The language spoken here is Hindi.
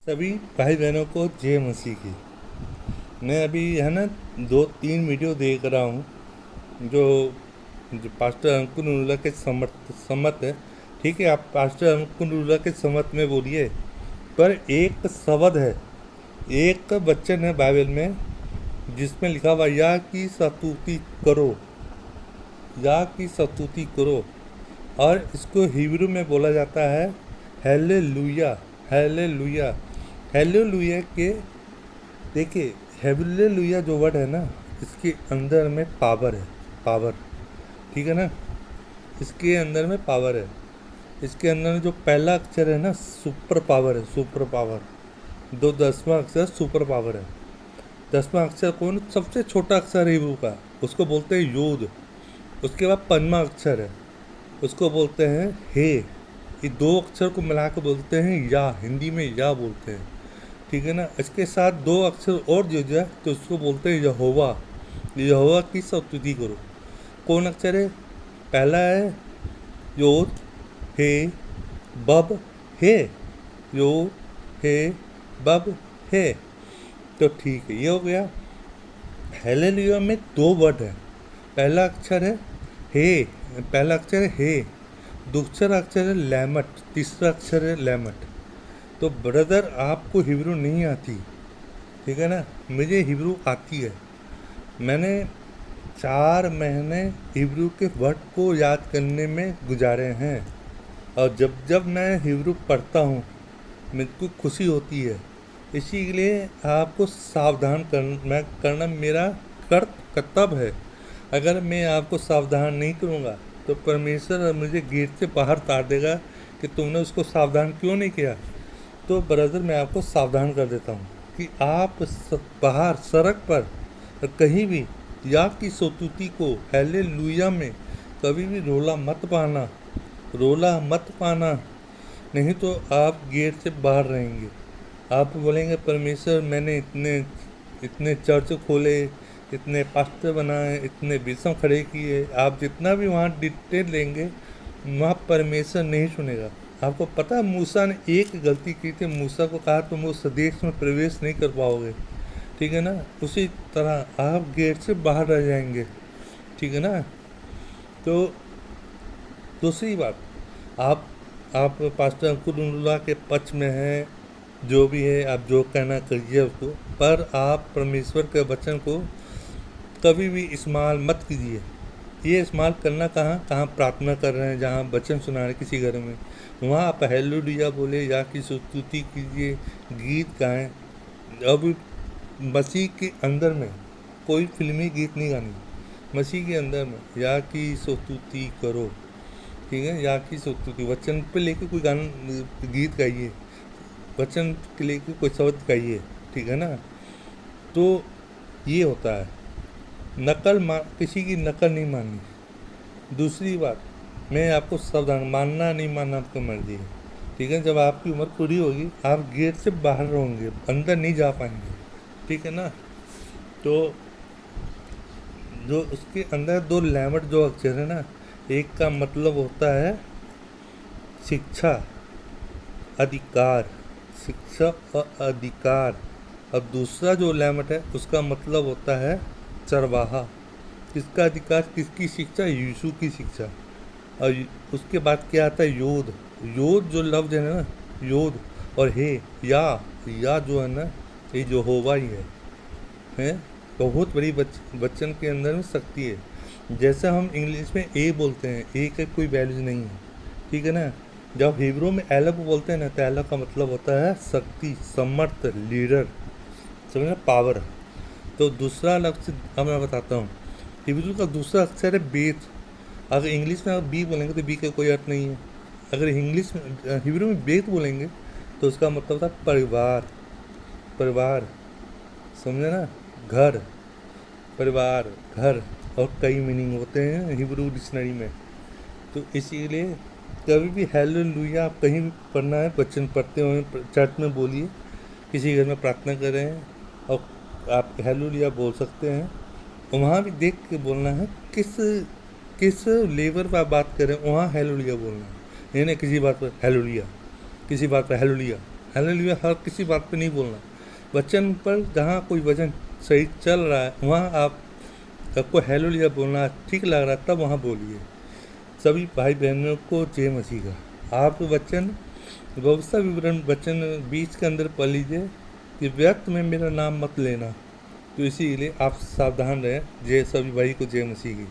सभी भाई बहनों को जय मसीह की। मैं अभी है ना 2-3 वीडियो देख रहा हूँ जो जो पास्टर अंकुर नरूला के सम्मत है। ठीक है, आप पास्टर अंकुर नरूला के सम्मत में बोलिए, पर एक शब्द है, एक वचन है बाइबल में जिसमें लिखा हुआ या की स्तुति करो, या की स्तुति करो। और इसको हिब्रू में बोला जाता है हेलेलुया। हेलेलुया हेलेलुया के देखिए, हेलेलुया जो वर्ड है ना, इसके अंदर में पावर है, पावर। ठीक है ना, इसके अंदर में पावर है। इसके अंदर में जो पहला अक्षर है ना, सुपर पावर है, सुपर पावर। 10वां अक्षर सुपर पावर है। 10वां अक्षर कौन? सबसे छोटा अक्षर है हिब्रू का, उसको बोलते हैं योद। उसके बाद 5वां अक्षर है, उसको बोलते हैं हे। ये 2 अक्षर को मिला के बोलते हैं या, हिंदी में या बोलते हैं। ठीक है ना, इसके साथ 2 अक्षर और जो जाए तो उसको बोलते हैं यहोवा। यहोवा की स्तुति करो। कौन अक्षर है? पहला है योद, हे, बब, हे। योद, हे, बब, हे। तो ठीक है, ये हो गया। हेलेलुया में 2 वर्ड है। पहला अक्षर है हे, पहला अक्षर है हे। दूसरा अक्षर है लैमट, तीसरा अक्षर है लैमट। तो ब्रदर, आपको हिब्रू नहीं आती, ठीक है ना, मुझे हिब्रू आती है। मैंने 4 महीने हिब्रू के वर्ड को याद करने में गुजारे हैं, और जब जब मैं हिब्रू पढ़ता हूँ मुझको खुशी होती है। इसी के लिए आपको सावधान करना मेरा कर्तव्य है। अगर मैं आपको सावधान नहीं करूँगा तो परमेश्वर मुझे गेट से बाहर तार देगा कि तुमने उसको सावधान क्यों नहीं किया। तो ब्रदर, मैं आपको सावधान कर देता हूँ कि आप बाहर सड़क पर कहीं भी या की स्तुति को हेलेलुया में कभी भी रोला मत पाना, रोला मत पाना, नहीं तो आप गेट से बाहर रहेंगे। आप बोलेंगे परमेश्वर, मैंने इतने इतने चर्च खोले, इतने पास्टर बनाए, इतने विषम खड़े किए, आप जितना भी वहाँ डिटेल लेंगे वहाँ परमेश्वर नहीं सुनेगा। आपको पता है मूसा ने एक गलती की थी, मूसा को कहा तुम उस देश में प्रवेश नहीं कर पाओगे। ठीक है ना, उसी तरह आप गेट से बाहर रह जाएंगे। ठीक है ना। तो दूसरी बात, आप पास्टर अंकुर नरूला के पक्ष में हैं, जो भी है आप जो कहना करिए उसको, पर आप परमेश्वर के वचन को कभी भी इस्तेमाल मत कीजिए। ये इस्तेमाल करना कहाँ प्रार्थना कर रहे हैं, जहाँ वचन सुना रहे किसी घर में, वहाँ आप हेलेलुया बोले, या की स्तुति कीजिए, गीत गाएं। अब मसीह के अंदर में कोई फिल्मी गीत नहीं गानी, मसीह के अंदर में या की स्तुति करो। ठीक है, या की स्तुति वचन पे लेके कोई गाना गीत गाइए, वचन के लेके कोई शब्द गाइए। ठीक है ना। तो ये होता है, किसी की नकल नहीं माननी। दूसरी बात, मैं आपको सावधान, मानना नहीं मानना आपको मर्जी है। ठीक है, जब आपकी उम्र पूरी होगी आप गेट से बाहर रहोगे, अंदर नहीं जा पाएंगे। ठीक है ना। तो जो उसके अंदर 2 लैमट जो अक्षर है ना, एक का मतलब होता है शिक्षा, अधिकार, शिक्षा और अधिकार, और दूसरा जो लैमट है उसका मतलब होता है चरवाहा। किसका अधिकार, किसकी शिक्षा? यीशु की शिक्षा। और उसके बाद क्या आता है? योद। योद जो लफ्ज है ना, योद और हे, या जो है ना, ये जो होवा ही है बहुत बड़ी बच्चन के अंदर में शक्ति है। जैसा हम इंग्लिश में ए बोलते हैं, ए का कोई वैल्यू नहीं है। ठीक है ना। जब हिब्रू में एलब बोलते हैं ना, तो एलब का मतलब होता है शक्ति, समर्थ, लीडर, समझना, पावर। तो दूसरा लफ्ज अब मैं बताता हूँ। हिब्रू का दूसरा अक्षर है बेत। अगर इंग्लिश में आप बी बोलेंगे तो बी का कोई अर्थ नहीं है। अगर इंग्लिश में हिब्रू में बेत बोलेंगे तो उसका मतलब होता है परिवार। परिवार, समझे ना, घर, परिवार, घर, और कई मीनिंग होते हैं हिब्रू डिक्शनरी में। तो इसीलिए कभी भी हेलेलुया आप कहीं भी पढ़ना है, वचन पढ़ते हुए चर्च में बोलिए, किसी घर में प्रार्थना कर रहे हैं और आप हेलेलुया बोल सकते हैं। और वहाँ भी देख के बोलना है किस लेवल पर आप बात कर रहे हैं, वहाँ हेलेलुया बोलना है। नहीं किसी बात पर हेलेलुया, किसी बात पर हेलेलुया, हालेलुया हर किसी बात पे नहीं बोलना। वचन पर जहाँ कोई वचन सही चल रहा है वहाँ आप सबको हालेलुया बोलना ठीक लग रहा है तब वहाँ बोलिए। सभी भाई बहनों को जय मसीह का। आप वचन व्यवस्था विवरण वचन 20 के अंदर पढ़ लीजिए कि व्यर्थ में मेरा नाम मत लेना। तो इसीलिए आप सावधान रहें। जय सभी भाई को जय मसीह की।